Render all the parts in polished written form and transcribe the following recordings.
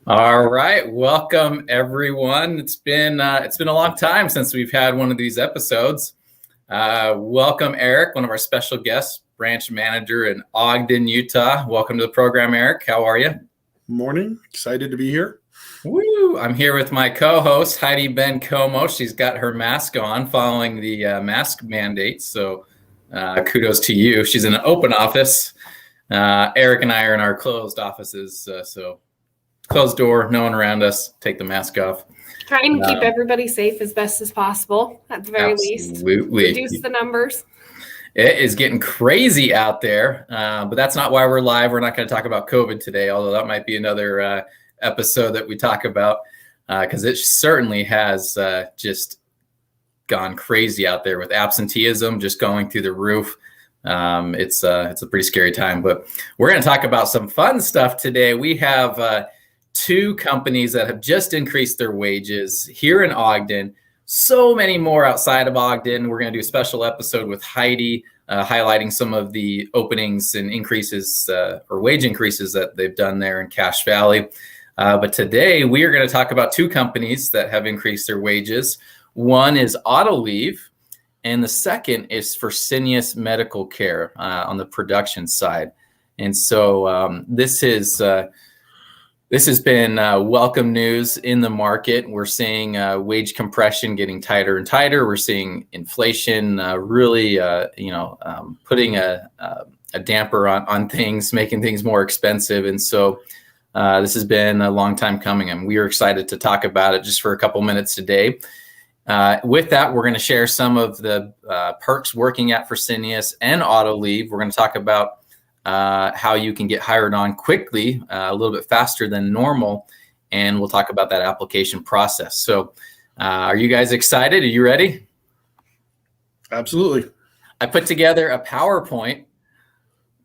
All right, welcome everyone. It's been a long time since we've had one of these episodes. Welcome Eric, one of our special guests, branch manager in Ogden, Utah. Welcome to the program, Eric. How are you? Morning. Excited to be here. Woo! I'm here with my co-host Heidi Ben Como. She's got her mask on, following the mask mandates. So kudos to you. She's in an open office. Eric and I are in our closed offices. So closed door, no one around us. Take the mask off. Trying to keep everybody safe as best as possible, at the very least. Reduce the numbers. It is getting crazy out there, but that's not why we're live. We're not going to talk about COVID today, although that might be another episode that we talk about, because it certainly has just gone crazy out there with absenteeism just going through the roof. It's a pretty scary time, but we're going to talk about some fun stuff today. We have two companies that have just increased their wages here in Ogden. So many more outside of Ogden. We're going to do a special episode with Heidi, highlighting some of the openings and increases or wage increases that they've done there in Cache Valley. But today we are going to talk about two companies that have increased their wages. One is Autoleave, and the second is Fresenius Medical Care on the production side. And so this has been welcome news in the market. We're seeing wage compression getting tighter and tighter. We're seeing inflation really, putting a damper on things, making things more expensive. And so this has been a long time coming, and we are excited to talk about it just for a couple minutes today. With that, we're going to share some of the perks working at Fresenius and Autoleave. We're going to talk about how you can get hired on quickly, a little bit faster than normal, and we'll talk about that application process. So are you guys excited? Are you ready? Absolutely. I put together a PowerPoint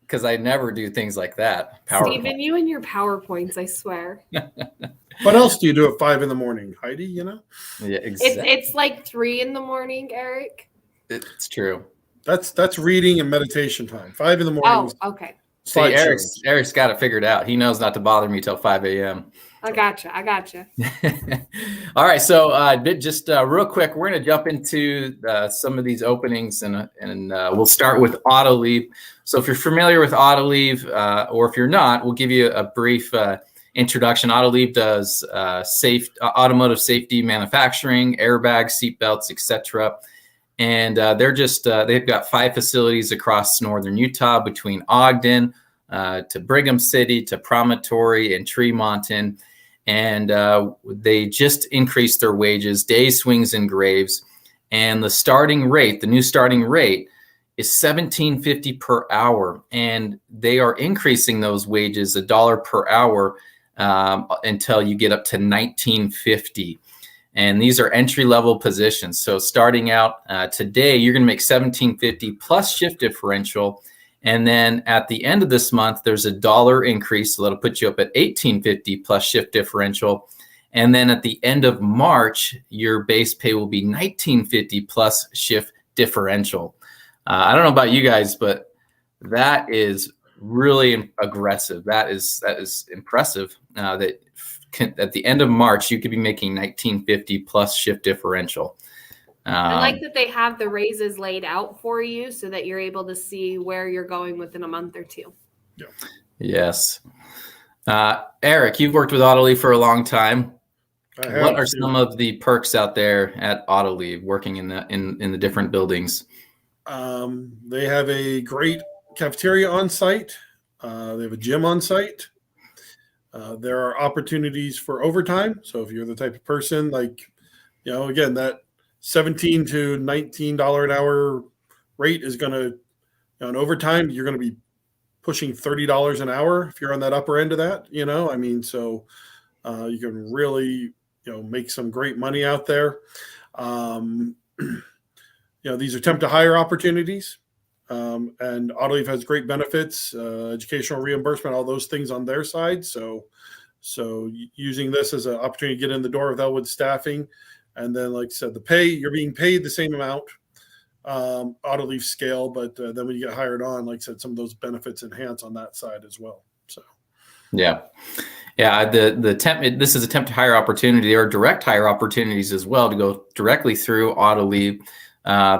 because I never do things like that. Steven, you and your PowerPoints, I swear. What else do you do at 5 a.m, Heidi? Yeah, exactly. It's like 3 a.m, Eric. It's true. That's reading and meditation time. 5 a.m. Oh, okay. See, Eric's got it figured out. He knows not to bother me till 5 a.m. I gotcha. All right, so just real quick, we're going to jump into some of these openings, and we'll start with Autoleave. So if you're familiar with Autoleave, or if you're not, we'll give you a brief introduction. Autoleave does automotive safety manufacturing, airbags, seatbelts, etc. And they've got 5 facilities across northern Utah, between Ogden to Brigham City to Promontory and Tremonton. And they just increased their wages, days, swings, and graves. And the new starting rate is $17.50 per hour. And they are increasing those wages $1 per hour until you get up to $19.50. And these are entry-level positions. So starting out today, you're going to make $17.50 plus shift differential. And then at the end of this month, there's $1 increase. So that'll put you up at $18.50 plus shift differential. And then at the end of March, your base pay will be $19.50 plus shift differential. I don't know about you guys, but that is really aggressive. That is impressive. At the end of March, you could be making $19.50 plus shift differential. I like that they have the raises laid out for you so that you're able to see where you're going within a month or two. Yeah. Yes. Eric, you've worked with Autoleave for a long time. What are some of the perks out there at Autoleave, working in the different buildings? They have a great cafeteria on site. They have a gym on site. There are opportunities for overtime. So if you're the type of person again, that $17 to $19 an hour rate is going to, on overtime, you're going to be pushing $30 an hour if you're on that upper end of that, so you can really, make some great money out there. These are temp to hire opportunities. And Autoleave has great benefits, educational reimbursement, all those things on their side. So using this as an opportunity to get in the door with Elwood Staffing. And then, like I said, the pay, you're being paid the same amount, Autoleave scale, but then when you get hired on, like I said, some of those benefits enhance on that side as well. So Yeah. Yeah, the this is a temp to hire opportunity. There are direct hire opportunities as well to go directly through Autoleave,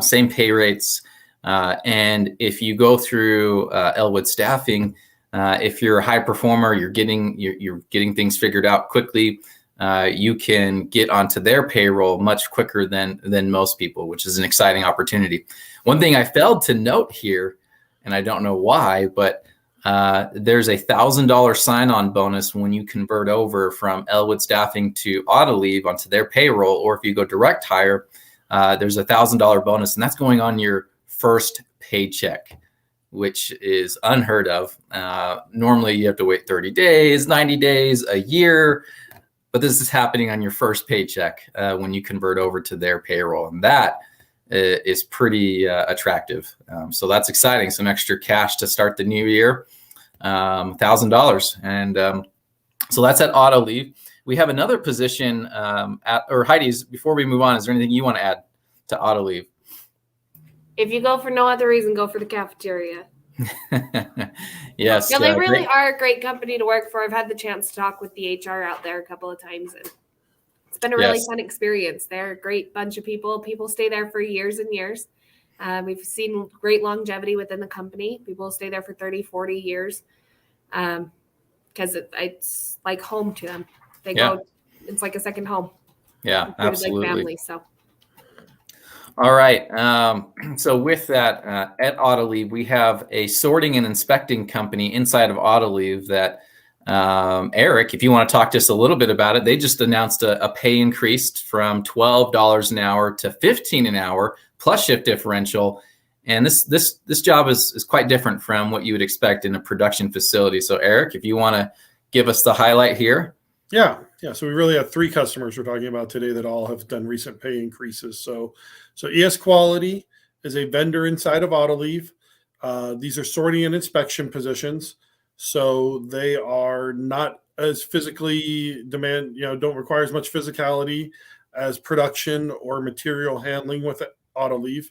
same pay rates. And if you go through Elwood Staffing, if you're a high performer, you're getting things figured out quickly. You can get onto their payroll much quicker than most people, which is an exciting opportunity. One thing I failed to note here, and I don't know why, but there's $1,000 sign-on bonus when you convert over from Elwood Staffing to Autoleave onto their payroll, or if you go direct hire, there's $1,000 bonus, and that's going on your first paycheck, which is unheard of. Normally, you have to wait 30 days, 90 days, a year, but this is happening on your first paycheck when you convert over to their payroll, and that is pretty attractive. So that's exciting. Some extra cash to start the new year. $1,000. And so that's at Autoleave. We have another position or Heidi's, before we move on, is there anything you want to add to Autoleave? If you go for no other reason, go for the cafeteria. Yes. Yeah, they really are a great company to work for. I've had the chance to talk with the HR out there a couple of times, and it's been a really fun experience. They're a great bunch of people. People stay there for years and years. We've seen great longevity within the company. People stay there for 30, 40 years because it's like home to them. They go, it's like a second home. Yeah, absolutely. Like family, so. All right. So with that, at Autoleave, we have a sorting and inspecting company inside of Autoleave that Eric, if you want to talk to us a little bit about it, they just announced a pay increase from $12 an hour to $15 an hour plus shift differential. And this job is quite different from what you would expect in a production facility. So Eric, if you want to give us the highlight here. Yeah. So we really have 3 customers we're talking about today that all have done recent pay increases. So ES Quality is a vendor inside of Autoleave. These are sorting and inspection positions. So they are not as physically don't require as much physicality as production or material handling with Autoleave.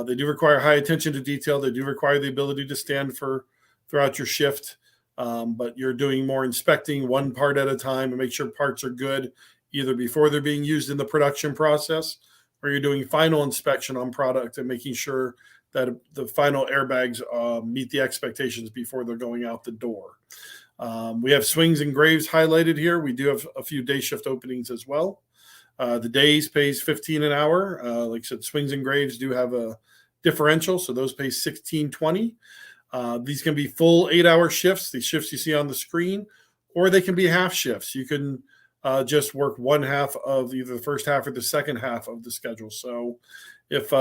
They do require high attention to detail. They do require the ability to stand throughout your shift. But you're doing more inspecting one part at a time and make sure parts are good, either before they're being used in the production process, or you're doing final inspection on product and making sure that the final airbags meet the expectations before they're going out the door. We have swings and graves highlighted here. We do have a few day shift openings as well. The days pays $15 an hour. Like I said, swings and graves do have a differential, so those pay $16.20. These can be full 8-hour shifts, the shifts you see on the screen, or they can be half shifts. You can just work one half of either the first half or the second half of the schedule. So if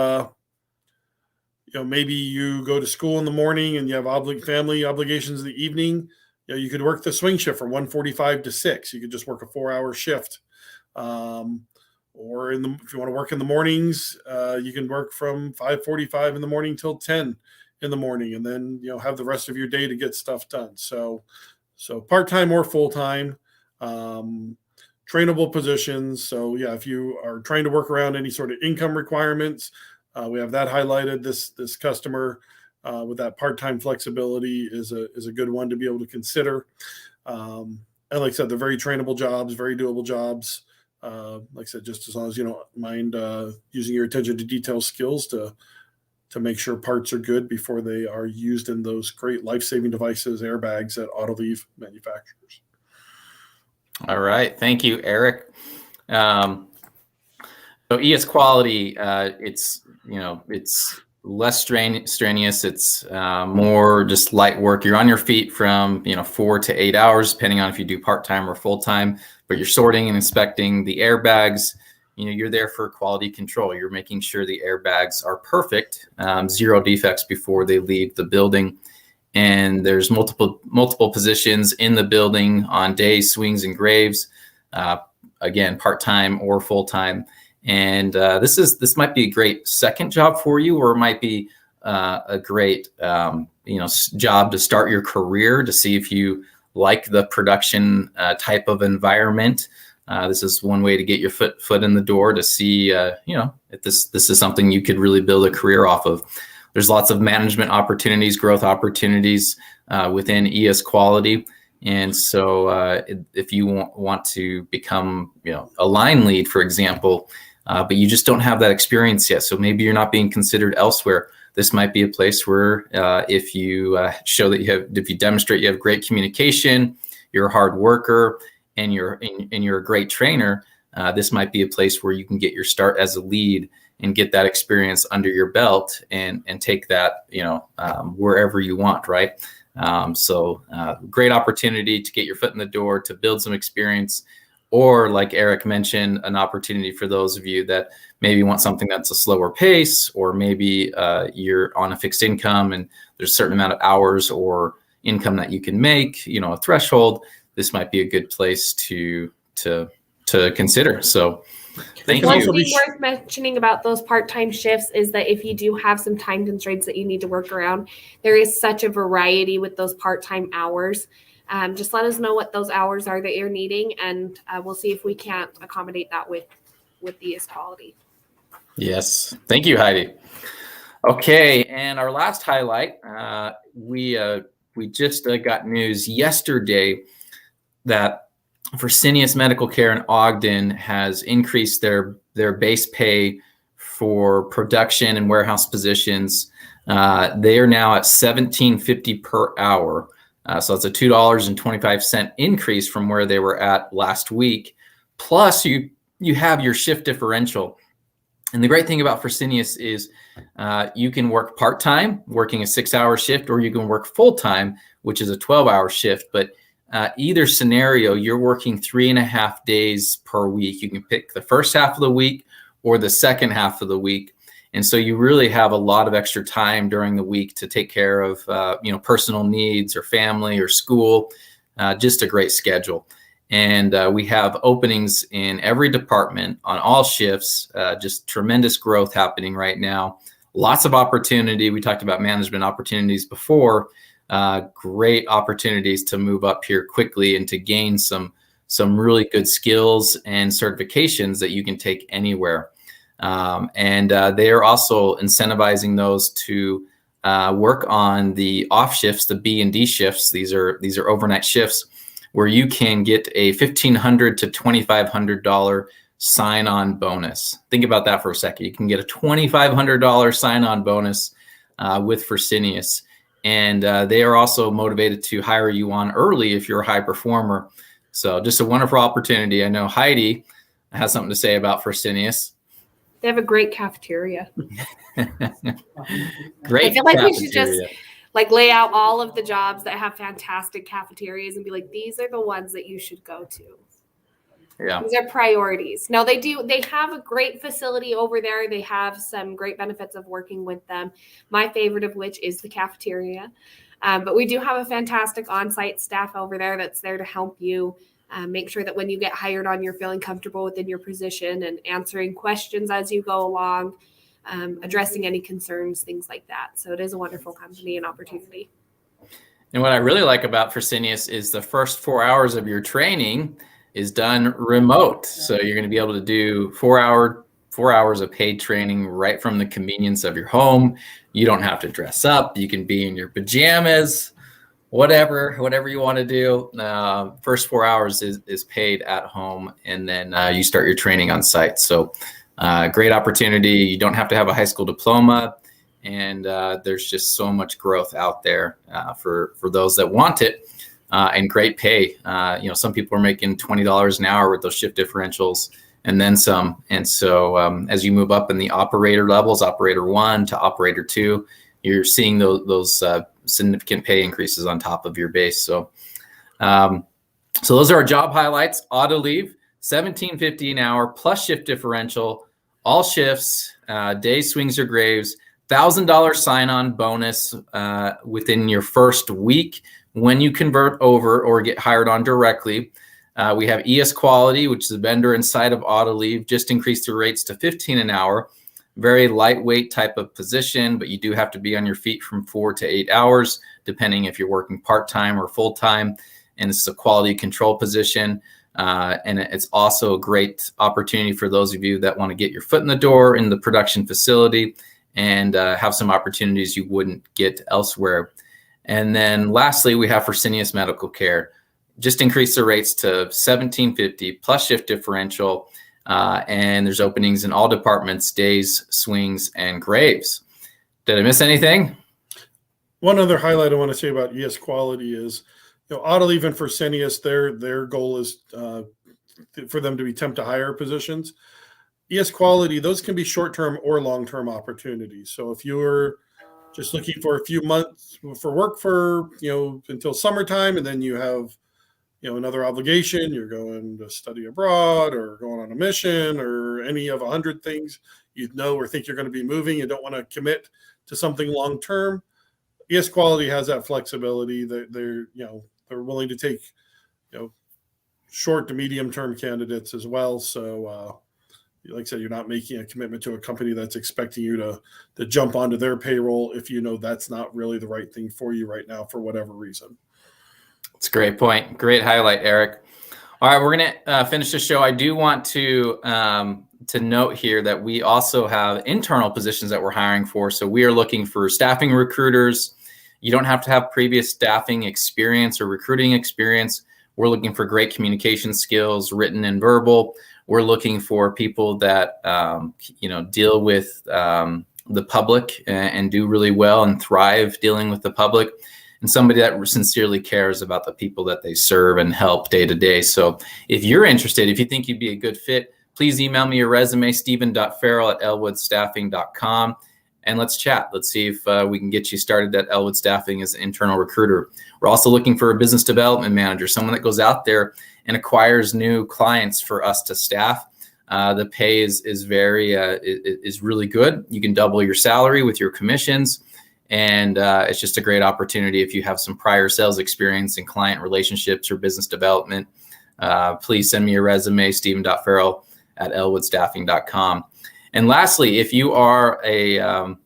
maybe you go to school in the morning and you have family obligations in the evening, you could work the swing shift from 1:45 to 6. You could just work a 4-hour shift. Or if you want to work in the mornings, you can work from 5:45 in the morning till 10 in the morning, and then have the rest of your day to get stuff done. So part-time or full-time, trainable positions. So if you are trying to work around any sort of income requirements, we have that highlighted. This customer with that part-time flexibility is a good one to be able to consider. And like I said, they're very trainable jobs, very doable jobs. Like I said, just as long as you don't mind using your attention to detail skills to make sure parts are good before they are used in those great life-saving devices, airbags that Autoleave manufactures. All right. Thank you, Eric. So ES Quality, it's less strenuous. It's more just light work. You're on your feet from 4 to 8 hours, depending on if you do part-time or full-time, but you're sorting and inspecting the airbags. You're there for quality control. You're making sure the airbags are perfect, 0 defects before they leave the building. And there's multiple positions in the building on days, swings, and graves. Again, part-time or full-time. And this might be a great second job for you, or it might be a great job to start your career, to see if you like the production type of environment. This is one way to get your foot in the door, to see if this is something you could really build a career off of. There's lots of management opportunities, growth opportunities within ES Quality, And so if you want to become, a line lead, for example, but you just don't have that experience yet, so maybe you're not being considered elsewhere, this might be a place where if you show that if you demonstrate you have great communication, you're a hard worker, and you're a great trainer, this might be a place where you can get your start as a lead and get that experience under your belt and take that, wherever you want, right? So great opportunity to get your foot in the door, to build some experience, or like Eric mentioned, an opportunity for those of you that maybe want something that's a slower pace, or maybe you're on a fixed income and there's a certain amount of hours or income that you can make, a threshold. This might be a good place to consider. So thank you. One thing worth mentioning about those part-time shifts is that if you do have some time constraints that you need to work around, there is such a variety with those part-time hours. Just let us know what those hours are that you're needing, and we'll see if we can't accommodate that with the quality. Yes. Thank you, Heidi. Okay. And our last highlight, we just got news yesterday that Fresenius Medical Care in Ogden has increased their base pay for production and warehouse positions. They are now at $17.50 per hour. So it's a $2.25 increase from where they were at last week. Plus, you have your shift differential. And the great thing about Fresenius is you can work part-time, working a 6-hour shift, or you can work full-time, which is a 12-hour shift. But either scenario, you're working 3.5 days per week. You can pick the first half of the week or the second half of the week. And so you really have a lot of extra time during the week to take care of, personal needs or family or school. Just a great schedule. And we have openings in every department on all shifts, just tremendous growth happening right now. Lots of opportunity. We talked about management opportunities before. Great opportunities to move up here quickly and to gain some really good skills and certifications that you can take anywhere. And they are also incentivizing those to work on the off shifts, the B and D shifts. These are overnight shifts where you can get a $1,500 to $2,500 sign-on bonus. Think about that for a second. You can get a $2,500 sign-on bonus with Fresenius. And they are also motivated to hire you on early if you're a high performer. So just a wonderful opportunity. I know Heidi has something to say about Fresenius. They have a great cafeteria. Great. I feel like we should just lay out all of the jobs that have fantastic cafeterias and be like, these are the ones that you should go to. Yeah. These are priorities. No, they do. They have a great facility over there. They have some great benefits of working with them. My favorite of which is the cafeteria. But we do have a fantastic on-site staff over there that's there to help you make sure that when you get hired on, you're feeling comfortable within your position and answering questions as you go along, addressing any concerns, things like that. So it is a wonderful company and opportunity. And what I really like about Fresenius is the first 4 hours of your training is done remote. So you're going to be able to do 4 hours of paid training right from the convenience of your home. You don't have to dress up. You can be in your pajamas, whatever you want to do. First 4 hours is paid at home, and then you start your training on site. So great opportunity. You don't have to have a high school diploma, and there's just so much growth out there for those that want it. And great pay. Some people are making $20 an hour with those shift differentials and then some. And so as you move up in the operator levels, operator 1 to operator 2, you're seeing those significant pay increases on top of your base. So those are our job highlights. Auto leave, $17.50 an hour plus shift differential, all shifts, days, swings, or graves, $1,000 sign-on bonus within your first week when you convert over or get hired on directly. We have Quality, which is a vendor inside of Autoleave, just increased the rates to $15 an hour. Very lightweight type of position, but you do have to be on your feet from 4 to 8 hours, depending if you're working part-time or full-time. And this is a quality control position. And it's also a great opportunity for those of you that want to get your foot in the door in the production facility and have some opportunities you wouldn't get elsewhere. And then lastly, we have Fresenius Medical Care. just increased the rates to $17.50 plus shift differential. And there's openings in all departments, days, swings, and graves. Did I miss anything? One other highlight I want to say about ES Quality is, Autoleave and Fresenius, their goal is for them to be temp to hire positions. ES Quality, those can be short-term or long-term opportunities. So if you're just looking for a few months for work for, until summertime, and then you have, another obligation, you're going to study abroad or going on a mission or any of 100 things or think you're going to be moving, you don't want to commit to something long-term. ES Quality has that flexibility. They're willing to take, short to medium-term candidates as well. So, like I said, you're not making a commitment to a company that's expecting you to jump onto their payroll if that's not really the right thing for you right now for whatever reason. That's a great point. Great highlight, Eric. All right, we're going to finish the show. I do want to note here that we also have internal positions that we're hiring for. So we are looking for staffing recruiters. You don't have to have previous staffing experience or recruiting experience. We're looking for great communication skills, written and verbal. We're looking for people that, deal with the public and do really well and thrive dealing with the public, and somebody that sincerely cares about the people that they serve and help day to day. So if you're interested, if you think you'd be a good fit, please email me your resume, stephen.farrell@elwoodstaffing.com, and let's chat. Let's see if we can get you started at Elwood Staffing as an internal recruiter. We're also looking for a business development manager, someone that goes out there and acquires new clients for us to staff. The pay is really good. You can double your salary with your commissions, and it's just a great opportunity if you have some prior sales experience in client relationships or business development. Please send me your resume, stephen.farrell@elwoodstaffing.com. And lastly, if you are an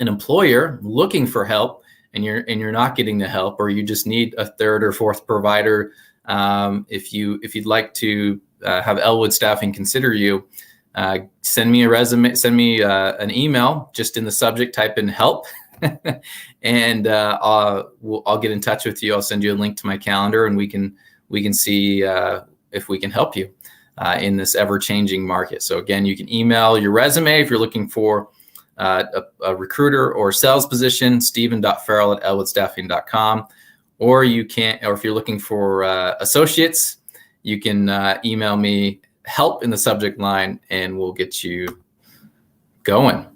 employer looking for help and you're not getting the help, or you just need a third or fourth provider, if you'd like to have Elwood Staffing consider you, send me a resume, send me an email. Just in the subject, type in help, and I'll get in touch with you. I'll send you a link to my calendar, and we can see if we can help you in this ever-changing market. So again, you can email your resume if you're looking for a recruiter or sales position, stephen.farrell@elwoodstaffing.com. Or if you're looking for associates, you can email me help in the subject line, and we'll get you going.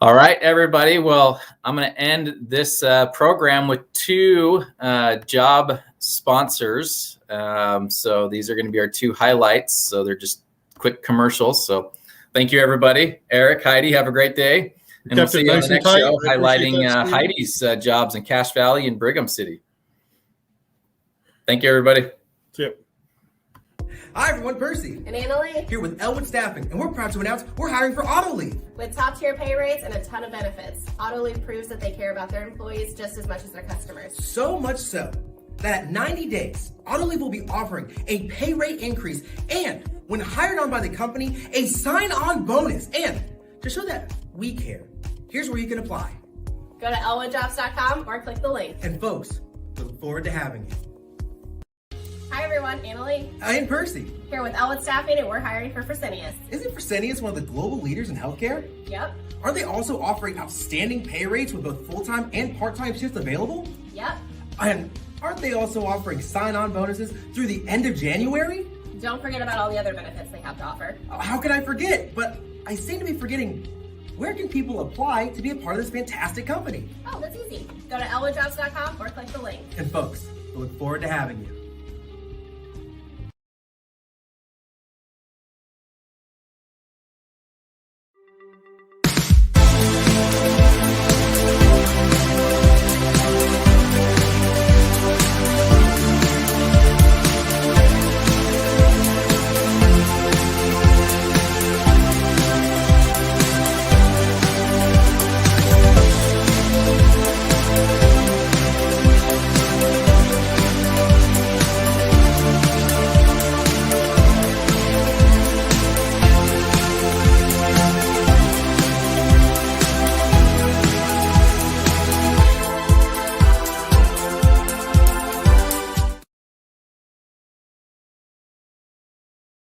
All right, everybody. Well, I'm going to end this program with two job sponsors. So these are going to be our two highlights. So they're just quick commercials. So thank you, everybody. Eric, Heidi, have a great day. And we'll see you on the next show highlighting Heidi's jobs in Cache Valley and Brigham City. Thank you, everybody. See you. Hi, everyone. Percy. And Annalie. Here with Elwood Staffing, and we're proud to announce we're hiring for Autoleave. With top-tier pay rates and a ton of benefits, Autoleave proves that they care about their employees just as much as their customers. So much so that at 90 days, Autoleave will be offering a pay rate increase and, when hired on by the company, a sign-on bonus. And to show that we care, here's where you can apply. Go to elwoodjobs.com or click the link. And folks, we look forward to having you. Hi everyone, Annalie. I'm Percy. Here with Elwood Staffing, and we're hiring for Fresenius. Isn't Fresenius one of the global leaders in healthcare? Yep. Are they also offering outstanding pay rates with both full-time and part-time shifts available? Yep. And aren't they also offering sign-on bonuses through the end of January? Don't forget about all the other benefits they have to offer. How could I forget? But I seem to be forgetting, where can people apply to be a part of this fantastic company? Oh, that's easy. Go to elwoodjobs.com or click the link. And folks, we look forward to having you.